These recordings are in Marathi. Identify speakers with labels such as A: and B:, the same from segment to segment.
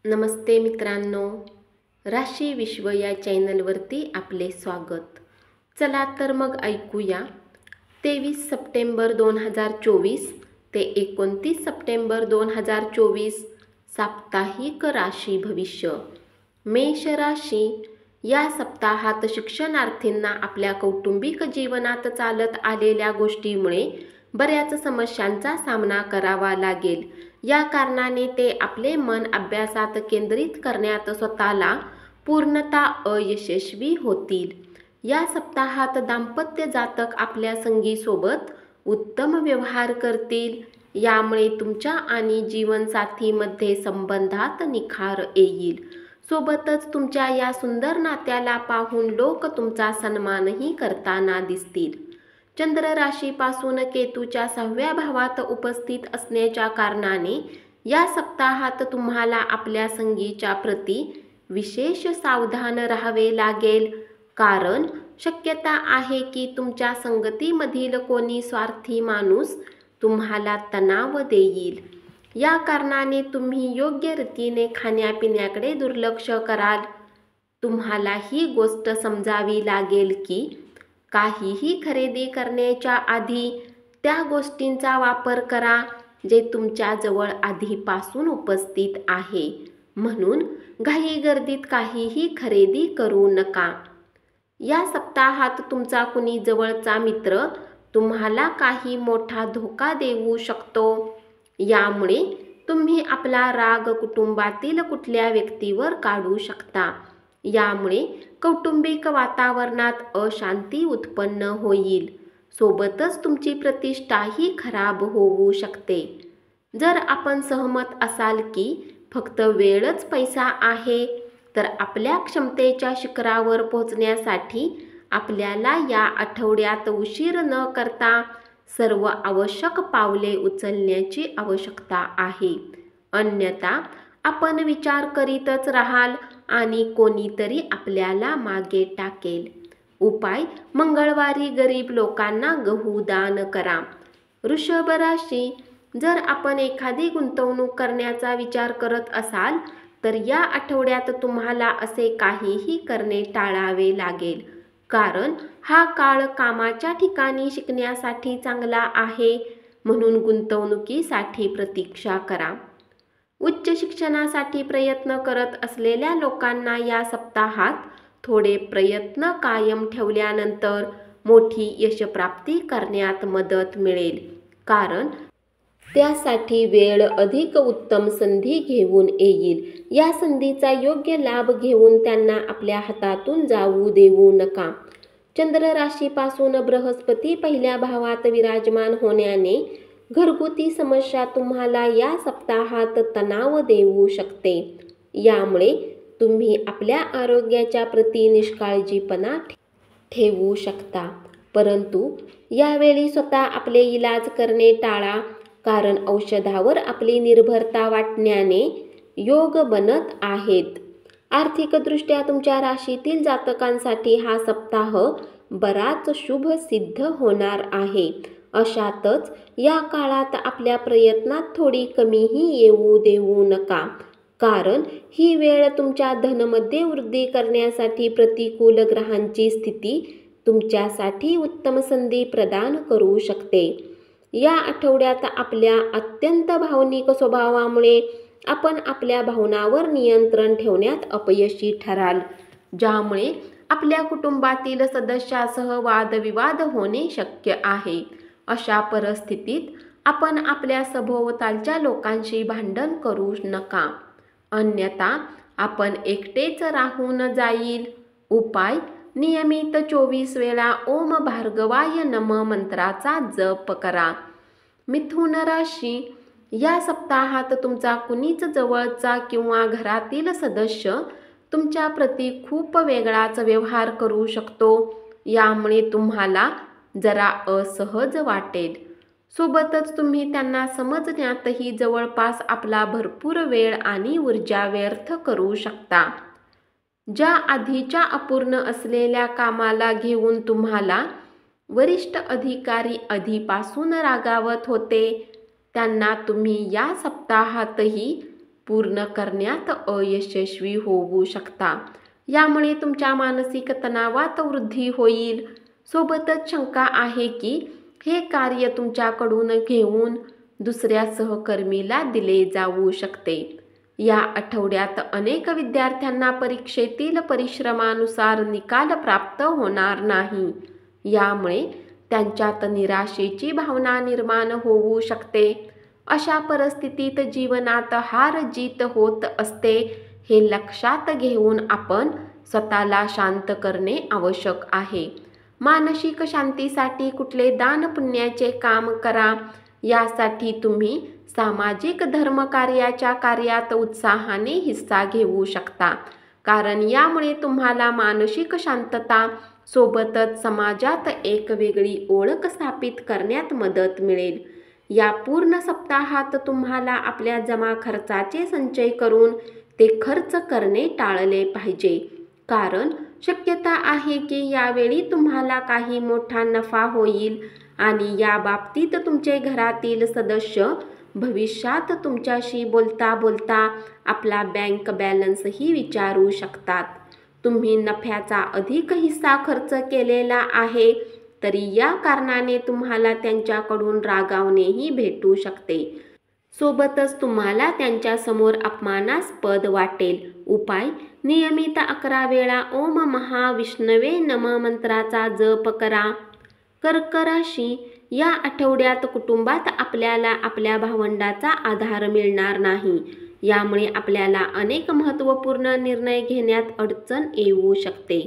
A: नमस्ते मित्रांनो, राशी विश्व या चॅनलवरती आपले स्वागत. चला तर मग ऐकूया 23 सप्टेंबर 2024 ते 29 सप्टेंबर 2024 साप्ताहिक राशी भविष्य. मेष राशी. या सप्ताहात शिक्षणार्थींना आपल्या कौटुंबिक जीवनात चालत आलेल्या गोष्टीमुळे बऱ्याच समस्यांचा सामना करावा लागेल. या कारणाने ते आपले मन अभ्यासात केंद्रित करण्यात स्वतःला पूर्णतः अयशस्वी होतील. या सप्ताहात दाम्पत्य जातक आपल्या संगीसोबत उत्तम व्यवहार करतील. यामुळे तुमच्या आणि जीवनसाथीमध्ये संबंधात निखार येईल. सोबतच तुमच्या या सुंदर नात्याला पाहून लोक तुमचा सन्मानही करताना दिसतील. चंद्र राशीपासून केतूच्या 6व्या भावात उपस्थित असण्याच्या कारणाने या सप्ताहात तुम्हाला आपल्या संगीच्या प्रती विशेष सावधान राहावे लागेल. कारण शक्यता आहे की तुमच्या संगतीमधील कोणी स्वार्थी माणूस तुम्हाला तणाव देईल. या कारणाने तुम्ही योग्य रीतीने खाण्यापिण्याकडे दुर्लक्ष कराल. तुम्हाला ही गोष्ट समजावी लागेल की काहीही खरेदी करण्याच्या आधी त्या गोष्टींचा वापर करा जे तुमच्या जवळ आधीपासून उपस्थित आहे. म्हणून घाईगर्दीत काहीही खरेदी करू नका. या सप्ताहात तुमचा कुणी जवळचा मित्र तुम्हाला काही मोठा धोका देऊ शकतो. यामुळे तुम्ही आपला राग कुटुंबातील कुठल्या व्यक्तीवर काढू शकता. यामुळे कौटुंबिक वातावरणात अशांती उत्पन्न होईल. सोबतच तुमची प्रतिष्ठाही खराब होऊ शकते. जर आपण सहमत असाल की फक्त वेळच पैसा आहे, तर आपल्या क्षमतेच्या शिखरावर पोहोचण्यासाठी आपल्याला या आठवड्यात उशीर न करता सर्व आवश्यक पावले उचलण्याची आवश्यकता आहे. अन्यथा आपण विचार करीतच राहाल आणि कोणीतरी आपल्याला मागे टाकेल. उपाय: मंगळवारी गरीब लोकांना गहू दान करा. वृषभ राशी. जर आपण एखादी गुंतवणूक करण्याचा विचार करत असाल तर या आठवड्यात तुम्हाला असे काहीही करणे टाळावे लागेल. कारण हा काळ कामाच्या ठिकाणी शिकण्यासाठी चांगला आहे. म्हणून गुंतवणुकीसाठी प्रतीक्षा करा. उच्च शिक्षणासाठी प्रयत्न करत असलेल्या लोकांना या सप्ताहात थोडे प्रयत्न कायम ठेवल्यानंतर मोठी यशप्राप्ती करण्यात मदत मिळेल. कारण त्यासाठी वेळ अधिक उत्तम संधी घेऊन येईल. या संधीचा योग्य लाभ घेऊन त्यांना आपल्या हातातून जाऊ देऊ नका. चंद्र राशीपासून बृहस्पती 1ल्या भावात विराजमान होण्याने घरगुती समस्या तुम्हाला या सप्ताहात तणाव देऊ शकते. यामुळे तुम्ही आपल्या आरोग्याच्या प्रती निष्काळजीपणा ठेवू शकता. परंतु यावेळी स्वतः आपले इलाज करणे टाळा. कारण औषधावर आपली निर्भरता वाटण्याने योग बनत आहेत. आर्थिकदृष्ट्या तुमच्या राशीतील जातकांसाठी हा सप्ताह बराच शुभ सिद्ध होणार आहे. अशातच या काळात आपल्या प्रयत्नात थोडी कमीही येऊ देऊ नका. कारण ही वेळ तुमच्या धनमध्ये वृद्धी करण्यासाठी प्रतिकूल ग्रहांची स्थिती तुमच्यासाठी उत्तम संधी प्रदान करू शकते. या आठवड्यात आपल्या अत्यंत भावनिक स्वभावामुळे आपण आपल्या भावनांवर नियंत्रण ठेवण्यात अपयशी ठराल. ज्यामुळे आपल्या कुटुंबातील सदस्यासह वादविवाद होणे शक्य आहे. अशा परिस्थितीत आपण आपल्या सभोवतालच्या लोकांशी भांडण करू नका. अन्यथा आपण एकटेच राहून जाईल. उपाय: नियमित 24 वेळा ओम भार्गवाय नमः मंत्राचा जप करा. मिथुन राशी. या सप्ताहात तुमचा कुणीच जवळचा किंवा घरातील सदस्य तुमच्या प्रती खूप वेगळाच व्यवहार करू शकतो. यामुळे तुम्हाला जरा असहज वाटेल. सोबतच तुम्ही त्यांना समजण्यातही जवळपास आपला भरपूर वेळ आणि ऊर्जा व्यर्थ करू शकता. ज्या आधीच्या अपूर्ण असलेल्या कामाला घेऊन तुम्हाला वरिष्ठ अधिकारी आधीपासून रागावत होते, त्यांना तुम्ही या सप्ताहातही पूर्ण करण्यात अयशस्वी होऊ शकता. यामुळे तुमच्या मानसिक तणावात वृद्धी होईल. सोबतच शंका आहे की हे कार्य तुमच्याकडून घेऊन दुसऱ्या सहकर्मीला दिले जाऊ शकते. या आठवड्यात अनेक विद्यार्थ्यांना परीक्षेतील परिश्रमानुसार निकाल प्राप्त होणार नाही. यामुळे त्यांच्यात निराशेची भावना निर्माण होऊ शकते. अशा परिस्थितीत जीवनात हार जीत होत असते. हे लक्षात घेऊन आपण स्वतःला शांत करणे आवश्यक आहे. मानसिक शांतीसाठी कुठले दान पुण्याचे काम करा. यासाठी तुम्ही सामाजिक धर्मकार्याच्या कार्यात उत्साहाने हिस्सा घेऊ शकता, कारण यामुळे तुम्हाला मानसिक शांतता सोबतच समाजात एक वेगळी ओळख स्थापित करण्यात मदत मिळेल. या पूर्ण सप्ताहात तुम्हाला आपल्या जमा खर्चाचे संचय करून ते खर्च करणे टाळले पाहिजे, कारण शक्यता आहे की यावेळी तुम्हाला काही मोठा नफा होईल आणि या बाबतीत तुमचे घरातील सदस्य भविष्यात तुमच्याशी बोलता बोलता आपला बँक बॅलन्सही विचारू शकतात. तुम्ही नफ्याचा अधिक हिस्सा खर्च केलेला आहे, तरी या कारणाने तुम्हाला त्यांच्याकडून रागावणेही भेटू शकते. सोबतच तुम्हाला त्यांच्यासमोर अपमानास्पद वाटेल. उपाय: नियमित 11 वेळा ओम महाविष्णवे नमः मंत्राचा जप करा. कर्क राशी: या आठवड्यात कुटुंबात आपल्याला आपल्या भावंडाचा आधार मिळणार नाही. यामुळे आपल्याला अनेक महत्त्वपूर्ण निर्णय घेण्यात अडचण येऊ शकते.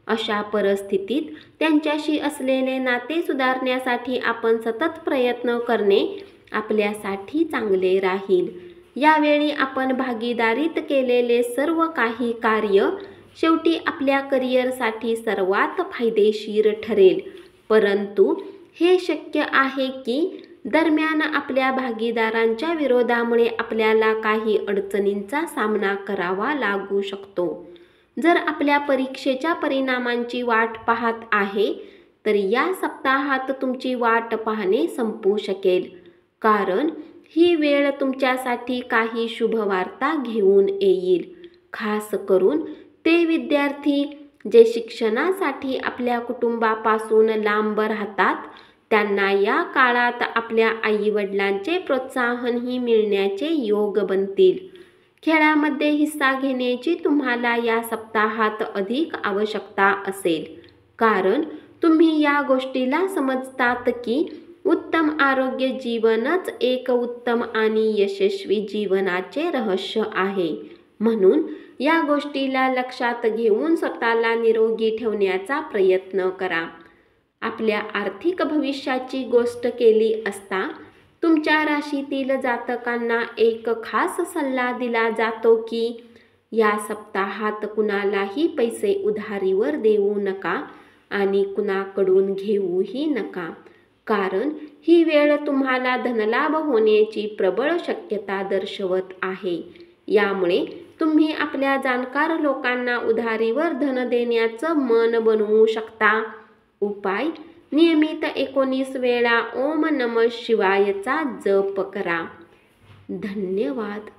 A: अशा परिस्थितीत त्यांच्याशी असलेले नाते सुधारण्यासाठी आपण सतत प्रयत्न करणे आपल्यासाठी चांगले राहील. यावेळी आपण भागीदारीत केलेले सर्व काही कार्य शेवटी आपल्या करिअरसाठी सर्वात फायदेशीर ठरेल. परंतु हे शक्य आहे की दरम्यान आपल्या भागीदारांच्या विरोधामुळे आपल्याला काही अडचणींचा सामना करावा लागू शकतो. जर आपल्या परीक्षेच्या परिणामांची वाट पाहत आहे, तर या सप्ताहात तुमची वाट पाहणे संपू शकेल, कारण ही वेळ तुमच्यासाठी काही शुभवार्ता घेऊन येईल. खास करून ते विद्यार्थी जे शिक्षणासाठी आपल्या कुटुंबापासून लांब राहतात, त्यांना या काळात आपल्या आईवडिलांचे प्रोत्साहनही मिळण्याचे योग बनतील. खेळामध्ये हिस्सा घेण्याची तुम्हाला या सप्ताहात अधिक आवश्यकता असेल, कारण तुम्ही या गोष्टीला समजतात की उत्तम आरोग्य जीवनच एक उत्तम आणि यशस्वी जीवनाचे रहस्य आहे. म्हणून या गोष्टीला लक्षात घेऊन स्वतःला निरोगी ठेवण्याचा प्रयत्न करा. आपल्या आर्थिक भविष्याची गोष्ट केली असता तुमच्या राशीतील जातकांना एक खास सल्ला दिला जातो की या सप्ताहात कुणालाही पैसे उधारीवर देऊ नका आणि कुणाकडून घेऊही नका, कारण ही वेळ तुम्हाला धनलाभ होण्याची प्रबळ शक्यता दर्शवत आहे. यामुळे तुम्ही आपल्या जाणकार लोकांना उधारीवर धन देण्याचं मन बनवू शकता. उपाय: नियमित 19 वेळा ओम नमः शिवायचा जप करा. धन्यवाद.